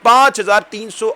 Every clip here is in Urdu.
5300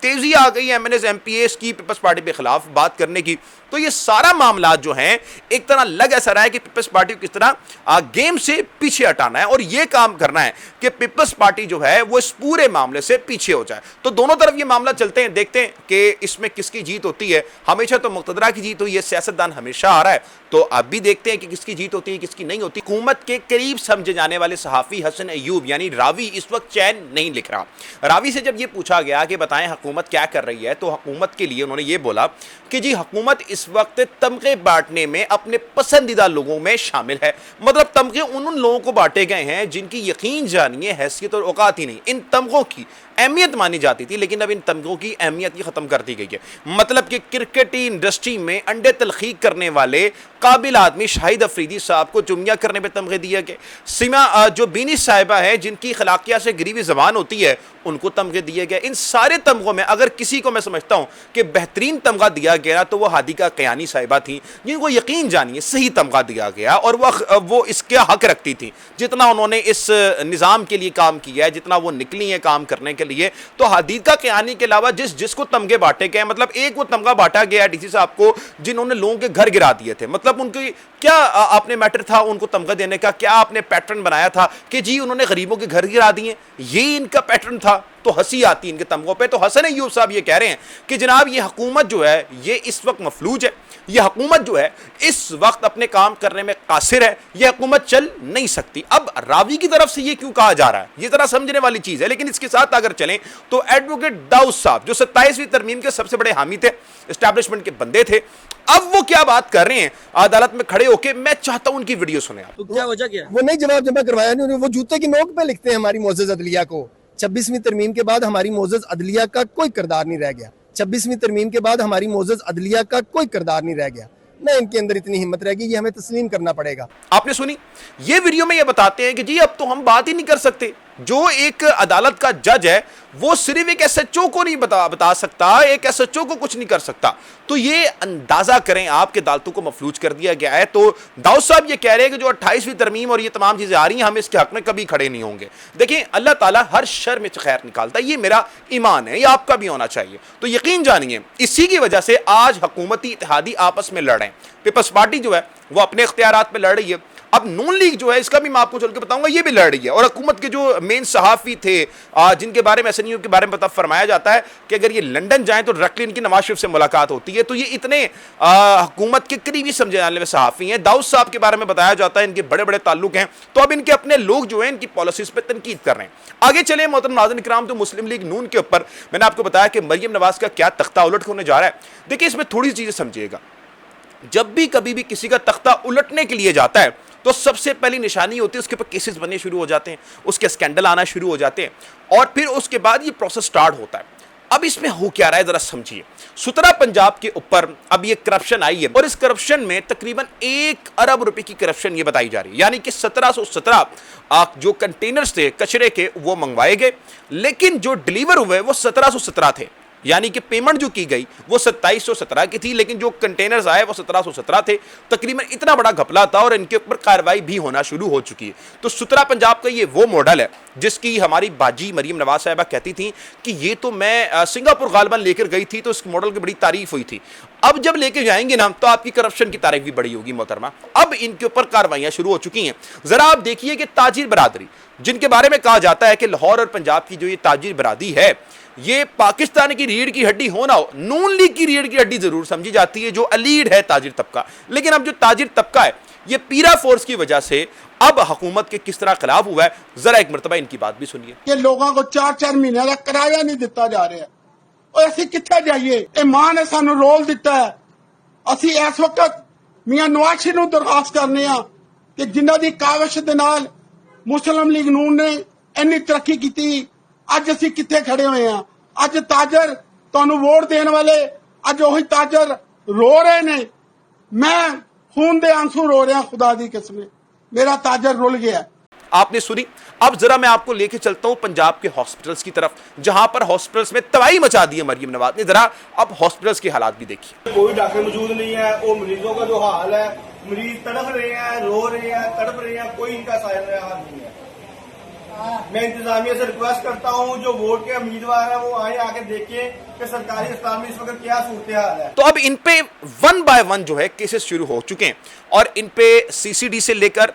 تیزی آ گئی MNAs MPAs کی پیپلز پارٹی کے خلاف بات کرنے کی. تو یہ سارا معاملات جو ہیں ایک طرح لگ ایسا رہا ہے کہ پیپلز پارٹی کو کس طرح گیم سے پیچھے ہٹانا ہے اور یہ کام کرنا ہے کہ پیپلز پارٹی جو ہے وہ اس پورے معاملے سے پیچھے ہو جائے. تو دونوں طرف یہ معاملہ چلتے ہیں, دیکھتے ہیں کہ اس میں کس کی جیت ہوتی ہے. ہمیشہ تو مقتدرہ کی جیت ہوئی ہے, سیاستدان ہمیشہ آ رہا ہے, تو اب بھی دیکھتے ہیں کہ کس کی جیت ہوتی ہے کس کی نہیں ہوتی. حکومت کے قریب سمجھے جانے والے صحافی حسن ایوب یعنی راوی اس وقت چین نہیں لکھ رہا. راوی سے جب یہ پوچھا گیا کہ بتائیں حکومت کیا کر رہی ہے, تو حکومت کے لیے انہوں نے یہ بولا کہ جی حکومت اس وقت تمغے بانٹنے میں اپنے پسندیدہ لوگوں میں شامل ہے. مطلب تمغے ان لوگوں کو بانٹے گئے ہیں جن کی یقین جانیے حیثیت اور اوقات ہی نہیں. ان تمغوں کی اہمیت مانی جاتی تھی لیکن اب ان تمغوں کی اہمیت ہی ختم کر دی گئی ہے. مطلب کہ کرکٹی انڈسٹری میں انڈے تلخیق کرنے والے قابل آدمی شاہد افریدی صاحب کو چمیا کرنے پہ تمغے دیے گئے. سیما جو بینی صاحبہ ہے جن کی خلاقیہ سے گری ہوئی زبان ہوتی ہے ان کو تمغے دیے گئے. ان سارے تمغوں میں اگر کسی کو میں سمجھتا ہوں کہ بہترین تمغہ دیا گیا تو وہ ہادیقہ قیانی صاحبہ تھیں جن کو یقین جانیے صحیح تمغہ دیا گیا اور وہ اس کے حق رکھتی تھی. جتنا انہوں نے اس نظام کے لیے کام کیا ہے, جتنا وہ نکلی ہیں کام کرنے کے لیے, تو حدیقہ قیانی کے علاوہ جس کو تمغے بانٹے گئے, مطلب ایک وہ تمغہ بانٹا گیا ڈی سی صاحب کو جنہوں نے لوگوں کے گھر گرا دیے تھے. مطلب ان کی کیا آپ نے میٹر تھا ان کو تمغہ دینے کا, کیا آپ نے پیٹرن بنایا تھا کہ جی انہوں نے غریبوں کے گھر گرا دیے, یہ ان کا پیٹرن تھا. تو ہنسی آتی ان کے تمغوں پہ. تو حسن ایوب صاحب یہ کہہ رہے ہیں کہ جناب یہ حکومت جو ہے یہ اس وقت مفلوج ہے, یہ حکومت جو ہے اس وقت اپنے کام کرنے میں قاصر ہے, یہ حکومت چل نہیں سکتی. اب راوی کی طرف سے یہ کیوں کہا جا رہا ہے, یہ ذرا سمجھنے والی چیز ہے. لیکن اس کے ساتھ اگر چلیں تو ایڈوکیٹ داؤد صاحب جو 27ویں ترمیم کے سب سے بڑے حامی تھے, اسٹیبلشمنٹ کے بندے تھے, اب وہ کیا بات کر رہے ہیں عدالت میں کھڑے ہو کے. میں چاہتا ہوں ان کی ویڈیو سنیں آپ. تو کیا وجہ کیا ہے؟ وہ نہیں جواب جمع کروایا نہیں, وہ جوتے کی نوک پہ لکھتے ہیں ہماری معزز عدلیہ کو. 26ویں ترمیم کے بعد ہماری معزز عدلیہ کا کوئی کردار نہیں رہ گیا. 26ویں ترمیم کے بعد ہماری معزز عدلیہ کا کوئی کردار نہیں رہ گیا. نہ ان کے اندر اتنی ہمت رہے گی, یہ ہمیں تسلیم کرنا پڑے گا. آپ نے سنی یہ ویڈیو میں یہ بتاتے ہیں کہ جی اب تو ہم بات ہی نہیں کر سکتے. جو ایک عدالت کا جج ہے وہ صرف ایک ایس ایچ او کو نہیں بتا سکتا, ایک ایس ایچ او کو کچھ نہیں کر سکتا. تو یہ اندازہ کریں آپ کے عدالتوں کو مفلوج کر دیا گیا ہے. تو داؤد صاحب یہ کہہ رہے ہیں کہ جو 28ویں ترمیم اور یہ تمام چیزیں آ رہی ہیں ہم اس کے حق میں کبھی کھڑے نہیں ہوں گے. دیکھیں اللہ تعالیٰ ہر شر میں خیر نکالتا ہے, یہ میرا ایمان ہے, یہ آپ کا بھی ہونا چاہیے. تو یقین جانیے اسی کی وجہ سے آج حکومتی اتحادی آپس میں لڑ رہے ہیں. پیپلز پارٹی جو ہے وہ اپنے اختیارات پہ لڑ رہی ہے. اب نون لیگ جو ہے اس کا بھی میں آپ کو چل کے بتاؤں گا یہ بھی لڑ رہی ہے. اور حکومت کے جو مین صحافی تھے جن کے بارے میں ایس این یو کے بارے میں فرمایا جاتا ہے کہ اگر یہ لنڈن جائیں تو ڈائریکٹلی ان کی نواز شریف سے ملاقات ہوتی ہے. تو یہ اتنے حکومت کے قریبی سمجھے جانے والے صحافی ہیں. داؤد صاحب کے بارے میں بتایا جاتا ہے ان کے بڑے بڑے تعلق ہیں. تو اب ان کے اپنے لوگ جو ہیں ان کی پالیسیز پہ تنقید کر رہے ہیں. آگے چلیں محترم ناظرین کرام, تو مسلم لیگ نون کے اوپر میں نے آپ کو بتایا کہ مریم نواز کا کیا تختہ الٹ ہونے جا رہا ہے. دیکھیں اس میں تھوڑی سی چیزیں سمجھیے گا. جب بھی کبھی بھی کسی کا تختہ الٹنے کے لیے جاتا ہے تو سب سے پہلی نشانی ہوتی ہے اس کے اوپر کیسز بننے شروع ہو جاتے ہیں, اس کے اسکینڈل آنا شروع ہو جاتے ہیں, اور پھر اس کے بعد یہ پروسیس سٹارٹ ہوتا ہے. اب اس میں ہو کیا رہا ہے ذرا سمجھیے. 17 پنجاب کے اوپر اب یہ کرپشن آئی ہے اور اس کرپشن میں تقریباً 1 ارب روپے کی کرپشن یہ بتائی جا رہی ہے. یعنی کہ 1717 جو کنٹینرز تھے کچرے کے وہ منگوائے گئے, لیکن جو ڈیلیور ہوئے وہ 1717 تھے. یعنی کہ پیمنٹ جو کی گئی وہ 2717 کی تھی, لیکن جو کنٹینرز آئے وہ 1717 تھے. تقریباً اتنا بڑا گھپلا تھا اور ان کے اوپر کارروائی بھی ہونا شروع ہو چکی ہے. تو 17 پنجاب کا یہ وہ ماڈل ہے جس کی ہماری باجی مریم نواز صاحبہ کہتی تھیں کہ یہ تو میں سنگاپور غالباً لے کر گئی تھی تو اس ماڈل کی بڑی تعریف ہوئی تھی. اب جب لے کے جائیں گے نا تو آپ کی کرپشن کی تعریف بھی بڑی ہوگی محترمہ. اب ان کے اوپر کاروائیاں شروع ہو چکی ہیں. ذرا آپ دیکھیے کہ تاجر برادری جن کے بارے میں کہا جاتا ہے کہ لاہور اور پنجاب کی جو یہ تاجر برادری ہے یہ پاکستان کی ریڑھ کی ہڈی ہونا ہو, نون لیگ کی ریڑھ کی ہڈی ضرور سمجھی جاتی ہے جو لیڈ ہے تاجر طبقہ. لیکن اب جو تاجر طبقہ ہے یہ پیرا فورس کی وجہ سے اب حکومت کے کس طرح خلاف ہوا ہے. ذرا ایک مرتبہ ان کی بات بھی سنیے. کہ لوگوں کو 4-4 مہینے کا کرایہ نہیں دیتا جا رہا ہے, اور اسی کتنے جائیے. ایمان نے سانو رول دیتا ہے. اسی اس وقت میاں نواز شریف نو درخواست کرنے ہاں کہ جنہ دی کاوش دے نال مسلم لیگ نون نے اینی ترقی کیتی, اج اسی کتنے کھڑے ہوئے ہیں. اج تاجر تانوں ووٹ دین والے اج وہی تاجر رو رہے نے. میں خون دے آنسو رو رہا, خدا دی قسم میرا تاجر رول گیا. آپ نے سنی. اب ذرا میں آپ کو لے کے چلتا ہوں پنجاب کے ہاسپٹلز کی طرف جہاں پر ہاسپٹلز میں تباہی مچا دی ہے مریم نواز نے. ذرا اب ہاسپٹلز کے حالات بھی دیکھیے. کوئی ڈاکٹر موجود نہیں ہے, وہ مریضوں کا جو حال ہے, مریض تڑپ رہے ہیں, رو رہے ہیں, تڑپ رہے ہیں, کوئی ان کا سائل حال نہیں ہے. میں انتظامیہ سے ریکویسٹ کرتا ہوں جو ووٹ کے امیدوار ہیں وہ آئیں آ کے دیکھیں کہ سرکاری اسپتال میں اس وقت کیا صورتحال ہے. تو اب ان پہ 1 بائی 1 جو ہے کیسز شروع ہو چکے ہیں اور ان پہ CCD سے لے کر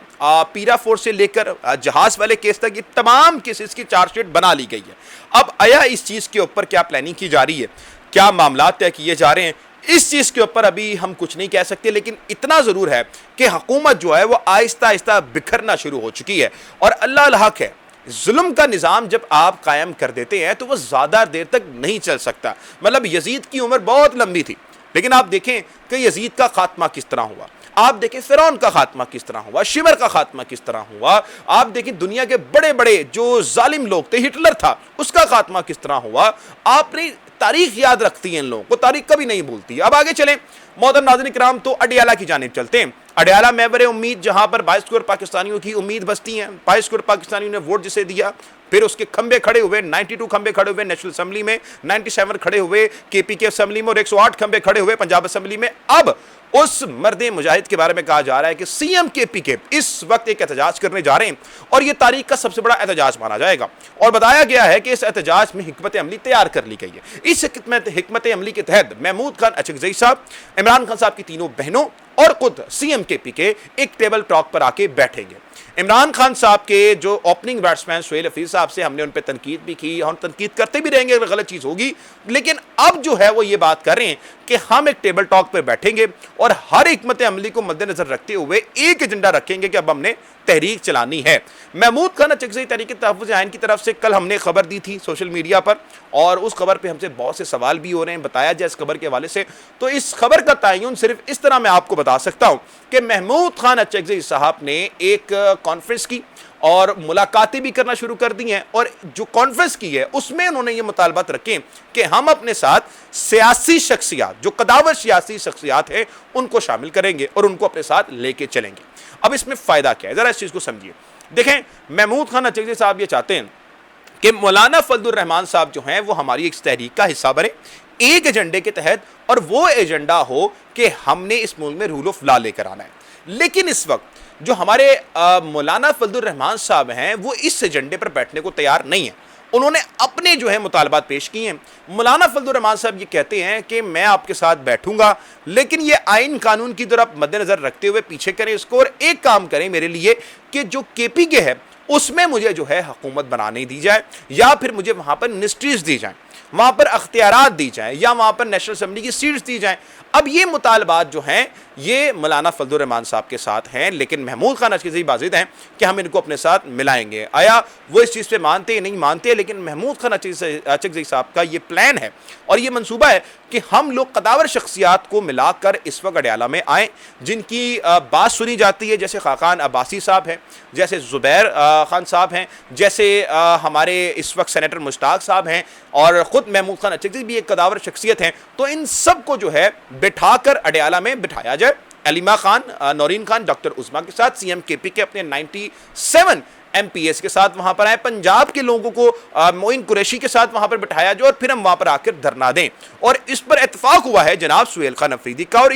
پیرا فورس سے لے کر جہاز والے کیس تک یہ تمام کیسز کی چارج شیٹ بنا لی گئی ہے. اب آیا اس چیز کے اوپر کیا پلاننگ کی جا رہی ہے, کیا معاملات طے کیے جا رہے ہیں, اس چیز کے اوپر ابھی ہم کچھ نہیں کہہ سکتے, لیکن اتنا ضرور ہے کہ حکومت جو ہے وہ آہستہ آہستہ بکھرنا شروع ہو چکی ہے. اور اللہ الحق ہے, ظلم کا نظام جب آپ قائم کر دیتے ہیں تو وہ زیادہ دیر تک نہیں چل سکتا. مطلب یزید کی عمر بہت لمبی تھی, لیکن آپ دیکھیں کہ یزید کا خاتمہ کس طرح ہوا, آپ دیکھیں فرعون کا خاتمہ کس طرح ہوا, شمر کا خاتمہ کس طرح ہوا, آپ دیکھیں دنیا کے بڑے بڑے جو ظالم لوگ تھے, ہٹلر تھا, اس کا خاتمہ کس طرح ہوا. آپ نے تاریخ یاد رکھتی ہیں ان لوگوں کو, تاریخ کبھی نہیں بھولتی. اب آگے چلیں محترم ناظرین کرام, تو اڈیالہ کی جانب چلتے ہیں. اڈیالہ محور امید, جہاں پر 22 کروڑ پاکستانیوں کی امید بستی ہیں. 22 کروڑ پاکستانیوں نے ووٹ جسے دیا, پھر اس کے کھمبے کھڑے ہوئے, 92 کھمبے کھڑے ہوئے نیشنل اسمبلی میں, 97 کھڑے ہوئے KPK اسمبلی میں, اور 108 کھمبے کھڑے ہوئے پنجاب اسمبلی میں. اب اس مرد مجاہد کے بارے میں کہا جا رہا ہے کہ CM KPK اس وقت ایک احتجاج کرنے جا رہے ہیں, اور یہ تاریخ کا سب سے بڑا احتجاج مانا جائے گا. اور بتایا گیا ہے کہ اس احتجاج میں حکمت عملی تیار کر لی گئی ہے. اس حکمت عملی کے تحت محمود خان اچکزئی صاحب, عمران خان صاحب کی تینوں بہنوں اور خود CM KPK ایک ٹیبل ٹاک پر آ کے بیٹھیں گے. عمران خان صاحب کے جو اوپننگ بیٹسمین سہیل حفیظ صاحب سے ہم نے ان پہ تنقید بھی کی, اور تنقید کرتے بھی رہیں گے اگر غلط چیز ہوگی, لیکن اب جو ہے وہ یہ بات کر رہے ہیں کہ ہم ایک ٹیبل ٹاک پہ بیٹھیں گے اور ہر حکمت عملی کو مد نظر رکھتے ہوئے ایک ایجنڈا رکھیں گے کہ اب ہم نے تحریک چلانی ہے. محمود خان اچکزئی تحریک تحفظ آئین کی طرف سے کل ہم نے خبر دی تھی سوشل میڈیا پر, اور اس خبر پہ ہم سے بہت سے سوال بھی ہو رہے ہیں, بتایا جائے اس خبر کے حوالے سے. تو اس خبر کا تعین صرف اس طرح میں آپ کو بتا سکتا ہوں کہ محمود خان اچکزئی صاحب نے ایک کانفرنس کی اور ملاقاتیں بھی کرنا شروع کر دی ہیں, اور جو کانفرنس کی ہے اس میں انہوں نے یہ مطالبات رکھے کہ ہم اپنے ساتھ سیاسی شخصیات, جو قداور سیاسی شخصیات ہیں, ان کو شامل کریں گے اور ان کو اپنے ساتھ لے کے چلیں گے. اب اس میں فائدہ کیا ہے, ذرا اس چیز کو سمجھیے. دیکھیں, محمود خان اچکزئی صاحب یہ چاہتے ہیں کہ مولانا فضل الرحمان صاحب جو ہیں وہ ہماری ایک تحریک کا حصہ بنے ایک ایجنڈے کے تحت, اور وہ ایجنڈا ہو کہ ہم نے اس ملک میں رول آف لا لے کر آنا ہے. لیکن اس وقت جو ہمارے مولانا فضل الرحمان صاحب ہیں وہ اس ایجنڈے پر بیٹھنے کو تیار نہیں ہیں. انہوں نے اپنے جو ہے مطالبات پیش کیے ہیں. مولانا فضل الرحمان صاحب یہ کہتے ہیں کہ میں آپ کے ساتھ بیٹھوں گا, لیکن یہ آئین قانون کی طرف مد نظر رکھتے ہوئے پیچھے کریں اس کو, اور ایک کام کریں میرے لیے کہ جو KPK ہے اس میں مجھے جو ہے حکومت بنانے دی جائے, یا پھر مجھے وہاں پر منسٹریز دی جائیں, وہاں پر اختیارات دی جائیں, یا وہاں پر نیشنل اسمبلی کی سیٹس دی جائیں. اب یہ مطالبات جو ہیں یہ مولانا فضل الرحمان صاحب کے ساتھ ہیں, لیکن محمود خان اچکزئی بازد ہیں کہ ہم ان کو اپنے ساتھ ملائیں گے. آیا وہ اس چیز پہ مانتے یا نہیں مانتے, لیکن محمود خان اچکزئی صاحب کا یہ پلان ہے اور یہ منصوبہ ہے کہ ہم لوگ قداور شخصیات کو ملا کر اس وقت اڈیالہ میں آئیں, جن کی بات سنی جاتی ہے, جیسے خاقان عباسی صاحب ہیں, جیسے زبیر خان صاحب ہیں, جیسے ہمارے اس وقت سینیٹر مشتاق صاحب ہیں, اور خود محمود خان اچکزئی بھی ایک قداور شخصیت ہیں. تو ان سب کو جو ہے بٹھا کر اڈیالہ میں بٹھایا جائے. علیمہ خان, نورین خان, ڈاکٹر عظما کے ساتھ, CM KPK اپنے 97 MPs کے ساتھ وہاں پر آئے, پنجاب کے لوگوں کو معین قریشی کے ساتھ وہاں پر بٹھایا جائے, اور پھر ہم وہاں پر آ کر دھرنا دیں. اور اس پر اتفاق ہوا ہے جناب سہیل خان افریدی کا, اور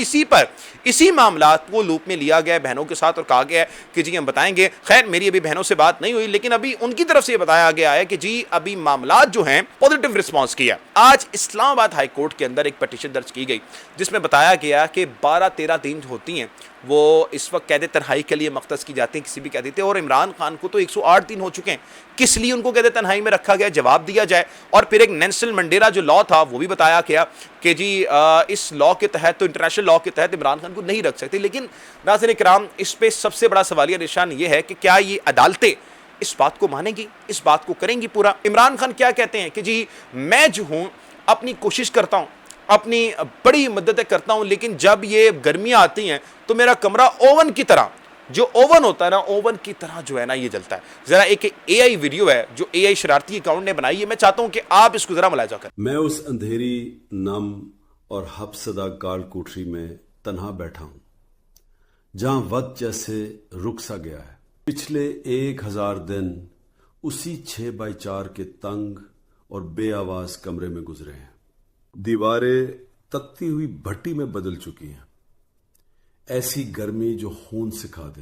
اسی معاملات کو لوپ میں لیا گیا بہنوں کے ساتھ, اور کہا گیا ہے کہ جی ہم بتائیں گے. خیر میری ابھی بہنوں سے بات نہیں ہوئی, لیکن ابھی ان کی طرف سے یہ بتایا گیا ہے کہ جی ابھی معاملات جو ہیں پوزیٹیو رسپانس کیا. آج اسلام آباد ہائی کورٹ کے اندر ایک پٹیشن درج کی گئی جس میں بتایا گیا کہ 12-13 دن ہوتی ہیں وہ اس وقت قید تنہائی کے لیے مختص کی جاتی ہیں کسی بھی قیدی تھے, اور عمران خان کو تو 108 دن ہو چکے ہیں. کس لیے ان کو قید تنہائی میں رکھا گیا, جواب دیا جائے. اور پھر ایک نیلسن منڈیلا جو لا تھا وہ بھی بتایا گیا کہ جی اس لا کے تحت, تو انٹرنیشنل لا کے تحت عمران خان کو نہیں رکھ سکتے. لیکن ناظرین کرام, اس پہ سب سے بڑا سوالیہ نشان یہ ہے کہ کیا یہ عدالتیں اس بات کو مانیں گی, اس بات کو کریں گی پورا. عمران خان کیا کہتے ہیں کہ جی میں جو ہوں اپنی کوشش کرتا ہوں, اپنی بڑی مددیں کرتا ہوں, لیکن جب یہ گرمیاں آتی ہیں تو میرا کمرہ اوون کی طرح, جو اوون ہوتا ہے نا, اوون کی طرح جو ہے نا یہ جلتا ہے. ذرا ایک AI ویڈیو ہے جو AI شرارتی اکاؤنٹ نے بنائی ہے, میں چاہتا ہوں کہ آپ اس کو ذرا ملاحظہ کریں. میں اس اندھیری, نم اور حبسدہ کال کوٹری میں تنہا بیٹھا ہوں جہاں وقت جیسے رک سا گیا ہے. پچھلے 1000 دن اسی 6x4 کے تنگ اور بے آواز کمرے میں گزرے ہیں. دیواریں تکتی ہوئی بھٹی میں بدل چکی ہیں, ایسی گرمی جو خون سکھا دے.